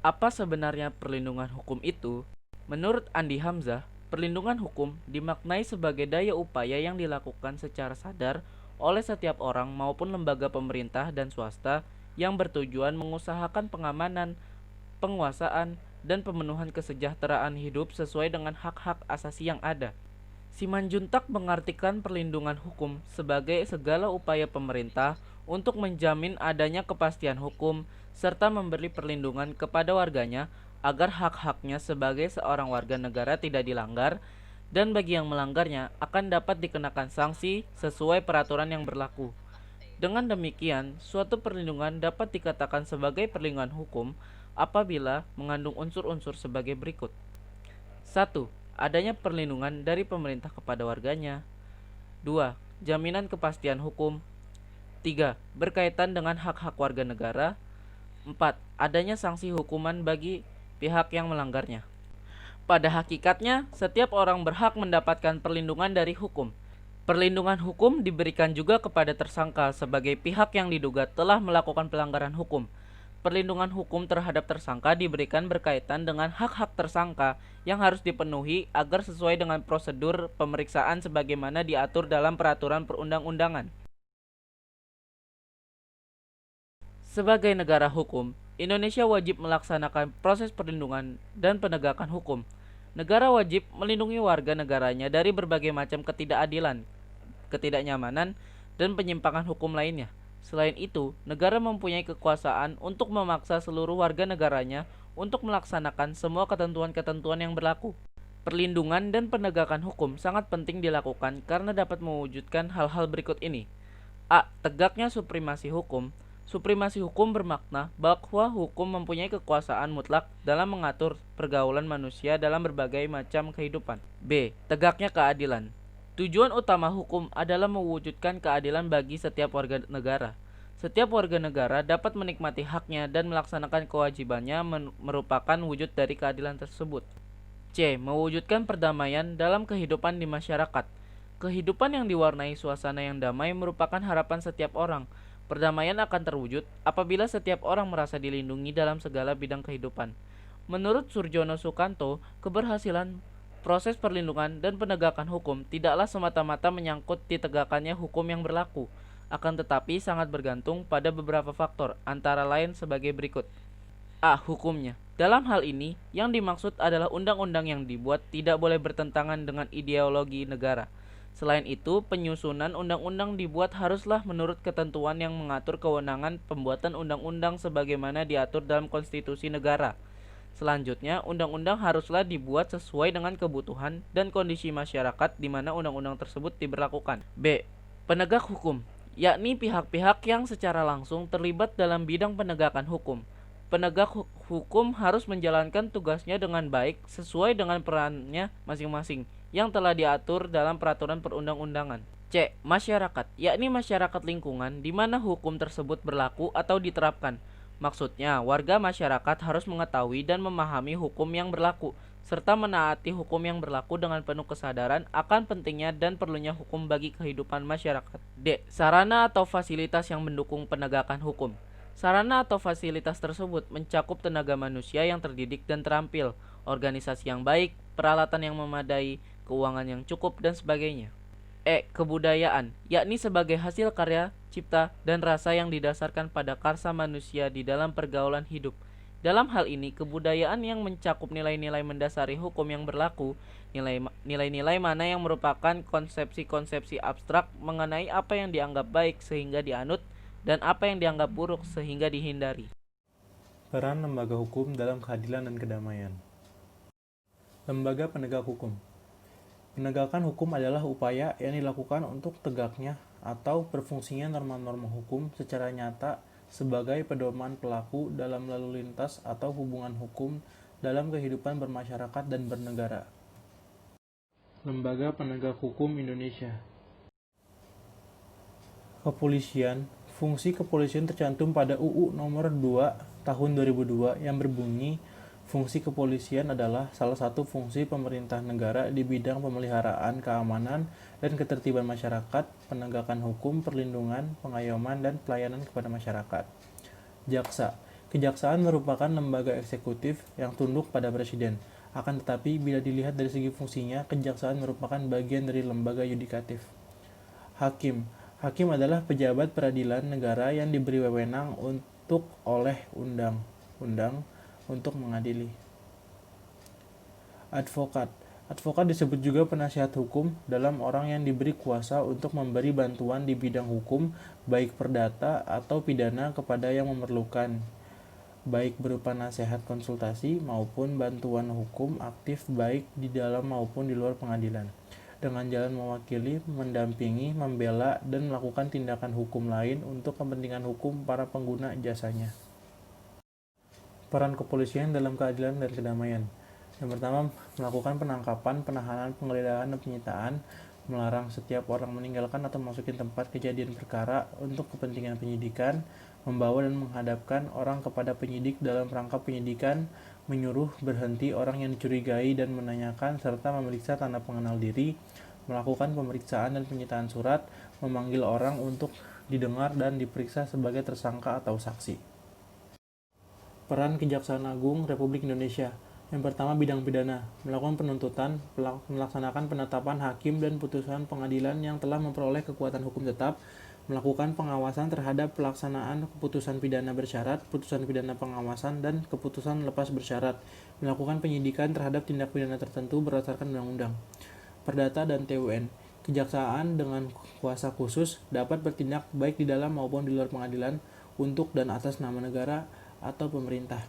Apa sebenarnya perlindungan hukum itu? Menurut Andi Hamzah, perlindungan hukum dimaknai sebagai daya upaya yang dilakukan secara sadar oleh setiap orang maupun lembaga pemerintah dan swasta yang bertujuan mengusahakan pengamanan, penguasaan, dan pemenuhan kesejahteraan hidup sesuai dengan hak-hak asasi yang ada. Simanjuntak mengartikan perlindungan hukum sebagai segala upaya pemerintah untuk menjamin adanya kepastian hukum serta memberi perlindungan kepada warganya agar hak-haknya sebagai seorang warga negara tidak dilanggar, dan bagi yang melanggarnya akan dapat dikenakan sanksi sesuai peraturan yang berlaku. Dengan demikian, suatu perlindungan dapat dikatakan sebagai perlindungan hukum apabila mengandung unsur-unsur sebagai berikut. 1. Adanya perlindungan dari pemerintah kepada warganya. 2. Jaminan kepastian hukum. 3. Berkaitan dengan hak-hak warga negara. 4. Adanya sanksi hukuman bagi pihak yang melanggarnya. Pada hakikatnya, setiap orang berhak mendapatkan perlindungan dari hukum. Perlindungan hukum diberikan juga kepada tersangka sebagai pihak yang diduga telah melakukan pelanggaran hukum. Perlindungan hukum terhadap tersangka diberikan berkaitan dengan hak-hak tersangka yang harus dipenuhi agar sesuai dengan prosedur pemeriksaan sebagaimana diatur dalam peraturan perundang-undangan. Sebagai negara hukum, Indonesia wajib melaksanakan proses perlindungan dan penegakan hukum. Negara wajib melindungi warga negaranya dari berbagai macam ketidakadilan, ketidaknyamanan, dan penyimpangan hukum lainnya. Selain itu, negara mempunyai kekuasaan untuk memaksa seluruh warga negaranya untuk melaksanakan semua ketentuan-ketentuan yang berlaku. Perlindungan dan penegakan hukum sangat penting dilakukan karena dapat mewujudkan hal-hal berikut ini. A. Tegaknya supremasi hukum. Supremasi hukum bermakna bahwa hukum mempunyai kekuasaan mutlak dalam mengatur pergaulan manusia dalam berbagai macam kehidupan. B. Tegaknya keadilan. Tujuan utama hukum adalah mewujudkan keadilan bagi setiap warga negara. Setiap warga negara dapat menikmati haknya dan melaksanakan kewajibannya merupakan wujud dari keadilan tersebut. C. Mewujudkan perdamaian dalam kehidupan di masyarakat. Kehidupan yang diwarnai suasana yang damai merupakan harapan setiap orang. Perdamaian akan terwujud apabila setiap orang merasa dilindungi dalam segala bidang kehidupan. Menurut Surjono Sukanto, keberhasilan proses perlindungan dan penegakan hukum tidaklah semata-mata menyangkut ditegakkannya hukum yang berlaku, akan tetapi sangat bergantung pada beberapa faktor, antara lain sebagai berikut. A. Hukumnya. Dalam hal ini, yang dimaksud adalah undang-undang yang dibuat tidak boleh bertentangan dengan ideologi negara. Selain itu, penyusunan undang-undang dibuat haruslah menurut ketentuan yang mengatur kewenangan pembuatan undang-undang sebagaimana diatur dalam konstitusi negara. Selanjutnya, undang-undang haruslah dibuat sesuai dengan kebutuhan dan kondisi masyarakat di mana undang-undang tersebut diberlakukan. B. Penegak hukum, yakni pihak-pihak yang secara langsung terlibat dalam bidang penegakan hukum. Penegak hukum harus menjalankan tugasnya dengan baik sesuai dengan perannya masing-masing yang telah diatur dalam peraturan perundang-undangan. C. Masyarakat, yakni masyarakat lingkungan di mana hukum tersebut berlaku atau diterapkan. Maksudnya, warga masyarakat harus mengetahui dan memahami hukum yang berlaku, serta menaati hukum yang berlaku dengan penuh kesadaran akan pentingnya dan perlunya hukum bagi kehidupan masyarakat. D. Sarana atau fasilitas yang mendukung penegakan hukum. Sarana atau fasilitas tersebut mencakup tenaga manusia yang terdidik dan terampil, organisasi yang baik, peralatan yang memadai, keuangan yang cukup, dan sebagainya. E. Kebudayaan, yakni sebagai hasil karya, cipta, dan rasa yang didasarkan pada karsa manusia di dalam pergaulan hidup. Dalam hal ini, kebudayaan yang mencakup nilai-nilai mendasari hukum yang berlaku, nilai-nilai mana yang merupakan konsepsi-konsepsi abstrak mengenai apa yang dianggap baik sehingga dianut, dan apa yang dianggap buruk sehingga dihindari. Peran lembaga hukum dalam keadilan dan kedamaian. Lembaga penegak hukum. Penegakan hukum adalah upaya yang dilakukan untuk tegaknya atau berfungsinya norma-norma hukum secara nyata sebagai pedoman pelaku dalam lalu lintas atau hubungan hukum dalam kehidupan bermasyarakat dan bernegara. Lembaga Penegak Hukum Indonesia. Kepolisian. Fungsi kepolisian tercantum pada UU Nomor 2 Tahun 2002 yang berbunyi, fungsi kepolisian adalah salah satu fungsi pemerintah negara di bidang pemeliharaan keamanan dan ketertiban masyarakat, penegakan hukum, perlindungan, pengayoman, dan pelayanan kepada masyarakat. Jaksa. Kejaksaan merupakan lembaga eksekutif yang tunduk pada presiden. Akan tetapi, bila dilihat dari segi fungsinya, kejaksaan merupakan bagian dari lembaga yudikatif. Hakim. Hakim adalah pejabat peradilan negara yang diberi wewenang oleh undang-undang untuk mengadili. Advokat. Advokat disebut juga penasihat hukum dalam orang yang diberi kuasa untuk memberi bantuan di bidang hukum, baik perdata atau pidana kepada yang memerlukan, baik berupa nasihat konsultasi maupun bantuan hukum aktif baik di dalam maupun di luar pengadilan, dengan jalan mewakili, mendampingi, membela, dan melakukan tindakan hukum lain untuk kepentingan hukum para pengguna jasanya. Peran kepolisian dalam keadilan dan kedamaian. Yang pertama, melakukan penangkapan, penahanan, penggeledahan, dan penyitaan, melarang setiap orang meninggalkan atau masukin tempat kejadian perkara untuk kepentingan penyidikan, membawa dan menghadapkan orang kepada penyidik dalam rangka penyidikan, menyuruh berhenti orang yang dicurigai dan menanyakan serta memeriksa tanda pengenal diri, melakukan pemeriksaan dan penyitaan surat, memanggil orang untuk didengar dan diperiksa sebagai tersangka atau saksi. Peran Kejaksaan Agung Republik Indonesia. Yang pertama, bidang pidana, melakukan penuntutan, melaksanakan penetapan hakim dan putusan pengadilan yang telah memperoleh kekuatan hukum tetap, melakukan pengawasan terhadap pelaksanaan keputusan pidana bersyarat, putusan pidana pengawasan, dan keputusan lepas bersyarat, melakukan penyidikan terhadap tindak pidana tertentu berdasarkan undang-undang. Perdata dan TUN. Kejaksaan dengan kuasa khusus dapat bertindak baik di dalam maupun di luar pengadilan untuk dan atas nama negara atau pemerintah.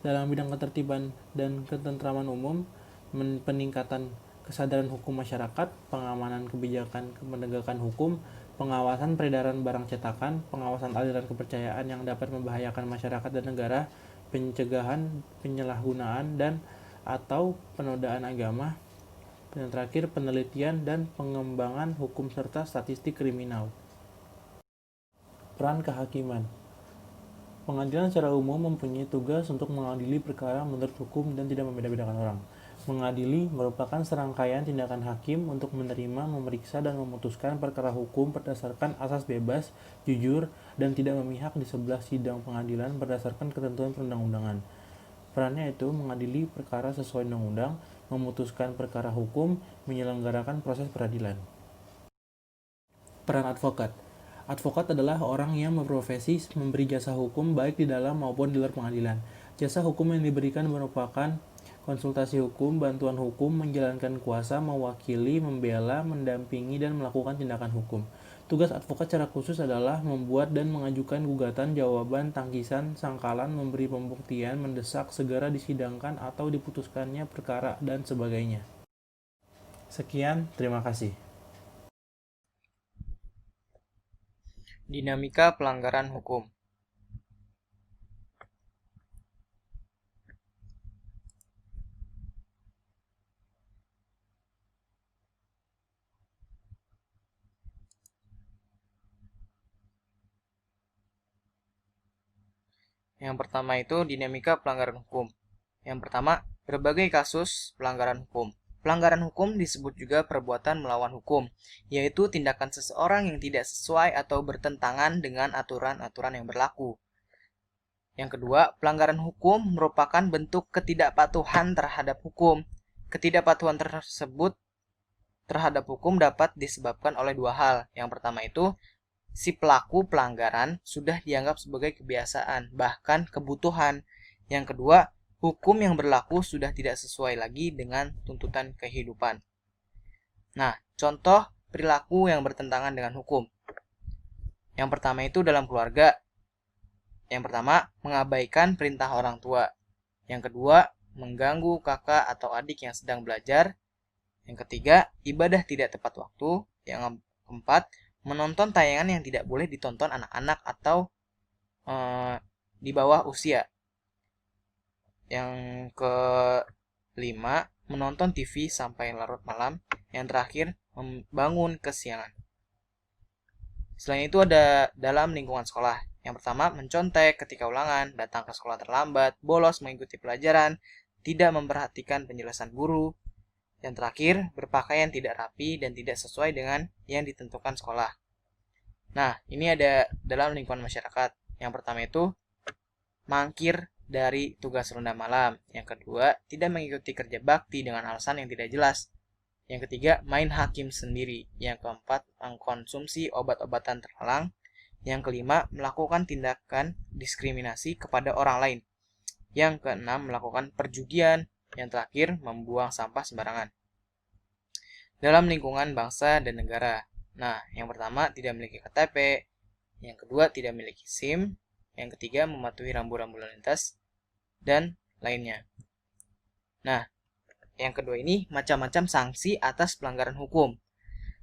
Dalam bidang ketertiban dan ketentraman umum, peningkatan kesadaran hukum masyarakat, pengamanan kebijakan penegakan hukum, pengawasan peredaran barang cetakan, pengawasan aliran kepercayaan yang dapat membahayakan masyarakat dan negara, pencegahan penyalahgunaan dan atau penodaan agama, dan terakhir penelitian dan pengembangan hukum serta statistik kriminal. Peran kehakiman. Pengadilan secara umum mempunyai tugas untuk mengadili perkara menurut hukum dan tidak membeda-bedakan orang. Mengadili merupakan serangkaian tindakan hakim untuk menerima, memeriksa, dan memutuskan perkara hukum berdasarkan asas bebas, jujur, dan tidak memihak di sebelah sidang pengadilan berdasarkan ketentuan perundang-undangan. Perannya itu mengadili perkara sesuai undang-undang, memutuskan perkara hukum, menyelenggarakan proses peradilan. Peran advokat. Advokat adalah orang yang berprofesi memberi jasa hukum baik di dalam maupun di luar pengadilan. Jasa hukum yang diberikan merupakan konsultasi hukum, bantuan hukum, menjalankan kuasa, mewakili, membela, mendampingi, dan melakukan tindakan hukum. Tugas advokat secara khusus adalah membuat dan mengajukan gugatan, jawaban, tangkisan, sangkalan, memberi pembuktian, mendesak, segera disidangkan atau diputuskannya perkara, dan sebagainya. Sekian, terima kasih. Dinamika pelanggaran hukum. Yang pertama itu dinamika pelanggaran hukum. Yang pertama, berbagai kasus pelanggaran hukum. Pelanggaran hukum disebut juga perbuatan melawan hukum, yaitu tindakan seseorang yang tidak sesuai atau bertentangan dengan aturan-aturan yang berlaku. Yang kedua, pelanggaran hukum merupakan bentuk ketidakpatuhan terhadap hukum. Ketidakpatuhan tersebut terhadap hukum dapat disebabkan oleh dua hal. Yang pertama itu, si pelaku pelanggaran sudah dianggap sebagai kebiasaan, bahkan kebutuhan. Yang kedua, hukum yang berlaku sudah tidak sesuai lagi dengan tuntutan kehidupan. Nah, contoh perilaku yang bertentangan dengan hukum. Yang pertama itu dalam keluarga. Yang pertama, mengabaikan perintah orang tua. Yang kedua, mengganggu kakak atau adik yang sedang belajar. Yang ketiga, ibadah tidak tepat waktu. Yang keempat, menonton tayangan yang tidak boleh ditonton anak-anak atau di bawah usia. Yang kelima, menonton TV sampai larut malam. Yang terakhir, membangun kesiangan. Selain itu ada dalam lingkungan sekolah. Yang pertama, mencontek ketika ulangan, datang ke sekolah terlambat, bolos mengikuti pelajaran, tidak memperhatikan penjelasan guru. Yang terakhir, berpakaian tidak rapi dan tidak sesuai dengan yang ditentukan sekolah. Nah, ini ada dalam lingkungan masyarakat. Yang pertama itu mangkir dari tugas ronda malam. Yang kedua, tidak mengikuti kerja bakti dengan alasan yang tidak jelas. Yang ketiga, main hakim sendiri. Yang keempat, mengkonsumsi obat-obatan terlarang. Yang kelima, melakukan tindakan diskriminasi kepada orang lain. Yang keenam, melakukan perjudian. Yang terakhir, membuang sampah sembarangan. Dalam lingkungan bangsa dan negara. Nah, yang pertama, tidak memiliki KTP. Yang kedua, tidak memiliki SIM. Yang ketiga, mematuhi rambu-rambu lalu lintas. Dan lainnya. Nah, yang kedua ini macam-macam sanksi atas pelanggaran hukum.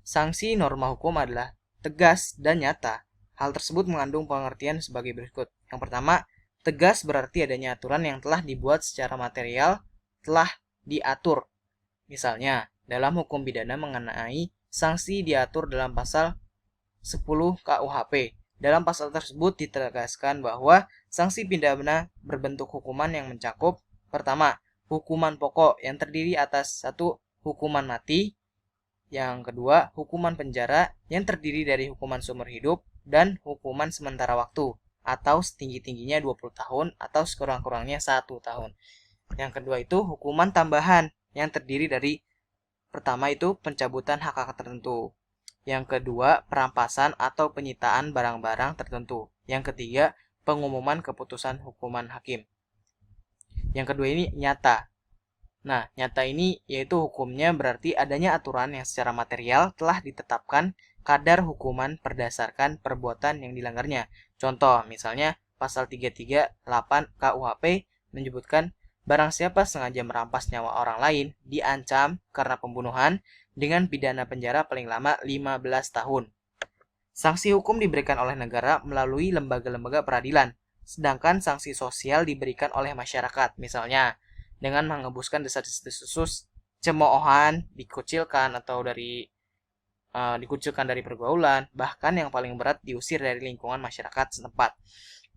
Sanksi norma hukum adalah tegas dan nyata. Hal tersebut mengandung pengertian sebagai berikut. Yang pertama, tegas berarti adanya aturan yang telah dibuat secara material, telah diatur. Misalnya, dalam hukum pidana mengenai sanksi diatur dalam pasal 10 KUHP. Dalam pasal tersebut ditegaskan bahwa sanksi pidana berbentuk hukuman yang mencakup pertama, hukuman pokok yang terdiri atas satu, hukuman mati. Yang kedua, hukuman penjara yang terdiri dari hukuman seumur hidup dan hukuman sementara waktu atau setinggi-tingginya 20 tahun atau sekurang-kurangnya 1 tahun. Yang kedua itu hukuman tambahan yang terdiri dari pertama itu pencabutan hak-hak tertentu. Yang kedua, perampasan atau penyitaan barang-barang tertentu. Yang ketiga, pengumuman keputusan hukuman hakim. Yang kedua ini nyata. Nah, nyata ini yaitu hukumnya berarti adanya aturan yang secara material telah ditetapkan kadar hukuman berdasarkan perbuatan yang dilanggarnya. Contoh, misalnya pasal 338 KUHP menyebutkan barang siapa sengaja merampas nyawa orang lain diancam karena pembunuhan dengan pidana penjara paling lama 15 tahun. Sanksi hukum diberikan oleh negara melalui lembaga-lembaga peradilan. Sedangkan sanksi sosial diberikan oleh masyarakat, misalnya dengan menghembuskan desas-desus, cemoohan, dikucilkan dari pergaulan, bahkan yang paling berat diusir dari lingkungan masyarakat setempat.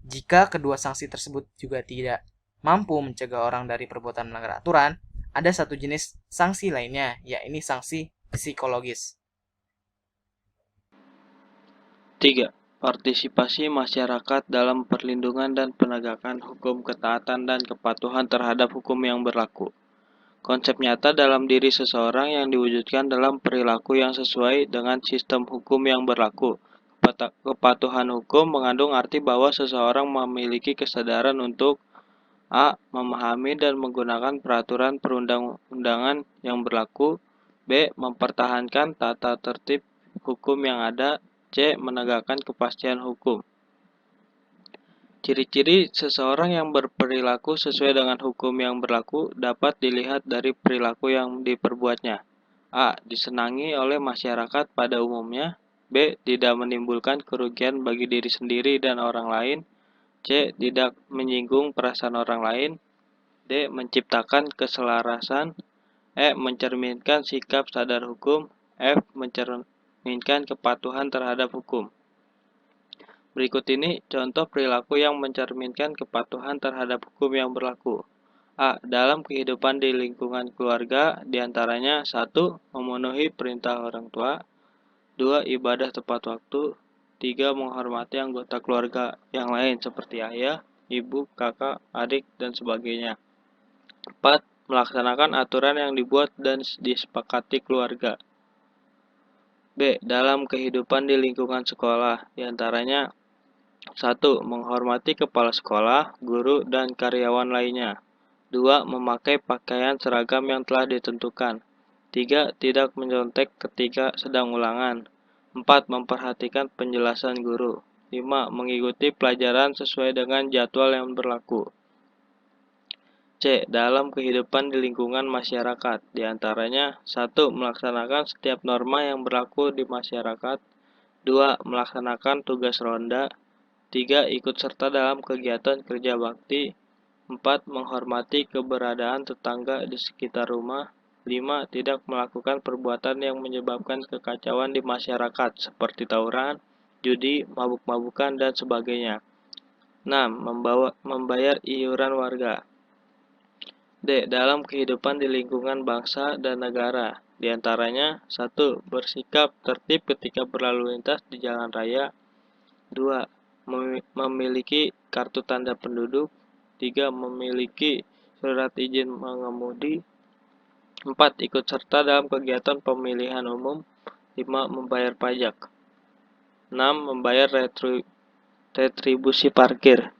Jika kedua sanksi tersebut juga tidak mampu mencegah orang dari perbuatan melanggar aturan, ada satu jenis sanksi lainnya, yaitu sanksi psikologis. 3. Partisipasi masyarakat dalam perlindungan dan penegakan hukum, ketaatan dan kepatuhan terhadap hukum yang berlaku. Konsep nyata dalam diri seseorang yang diwujudkan dalam perilaku yang sesuai dengan sistem hukum yang berlaku. Kepatuhan hukum mengandung arti bahwa seseorang memiliki kesadaran untuk A. Memahami dan menggunakan peraturan perundang-undangan yang berlaku. B. Mempertahankan tata tertib hukum yang ada. C. Menegakkan kepastian hukum. Ciri-ciri seseorang yang berperilaku sesuai dengan hukum yang berlaku dapat dilihat dari perilaku yang diperbuatnya. A. Disenangi oleh masyarakat pada umumnya. B. Tidak menimbulkan kerugian bagi diri sendiri dan orang lain. C. Tidak menyinggung perasaan orang lain. D. Menciptakan keselarasan. E. Mencerminkan sikap sadar hukum. F. Mencerminkan kepatuhan terhadap hukum. Berikut ini contoh perilaku yang mencerminkan kepatuhan terhadap hukum yang berlaku. A. Dalam kehidupan di lingkungan keluarga, diantaranya 1. Memenuhi perintah orang tua. 2. Ibadah tepat waktu. 3. Menghormati anggota keluarga yang lain seperti ayah, ibu, kakak, adik, dan sebagainya. 4. Melaksanakan aturan yang dibuat dan disepakati keluarga. B. Dalam kehidupan di lingkungan sekolah, diantaranya 1. Menghormati kepala sekolah, guru, dan karyawan lainnya. 2. Memakai pakaian seragam yang telah ditentukan. 3. Tidak menyontek ketika sedang ulangan. 4. Memperhatikan penjelasan guru. 5. Mengikuti pelajaran sesuai dengan jadwal yang berlaku. C. Dalam kehidupan di lingkungan masyarakat, diantaranya 1. Melaksanakan setiap norma yang berlaku di masyarakat. 2. Melaksanakan tugas ronda. 3. Ikut serta dalam kegiatan kerja bakti. 4. Menghormati keberadaan tetangga di sekitar rumah. 5. Tidak melakukan perbuatan yang menyebabkan kekacauan di masyarakat seperti tawuran, judi, mabuk-mabukan, dan sebagainya. 6. Membayar iuran warga. D. Dalam kehidupan di lingkungan bangsa dan negara, diantaranya 1. Bersikap tertib ketika berlalu lintas di jalan raya. 2. memiliki kartu tanda penduduk. 3. Memiliki surat izin mengemudi. 4. Ikut serta dalam kegiatan pemilihan umum. 5. Membayar pajak. 6. Membayar retribusi parkir.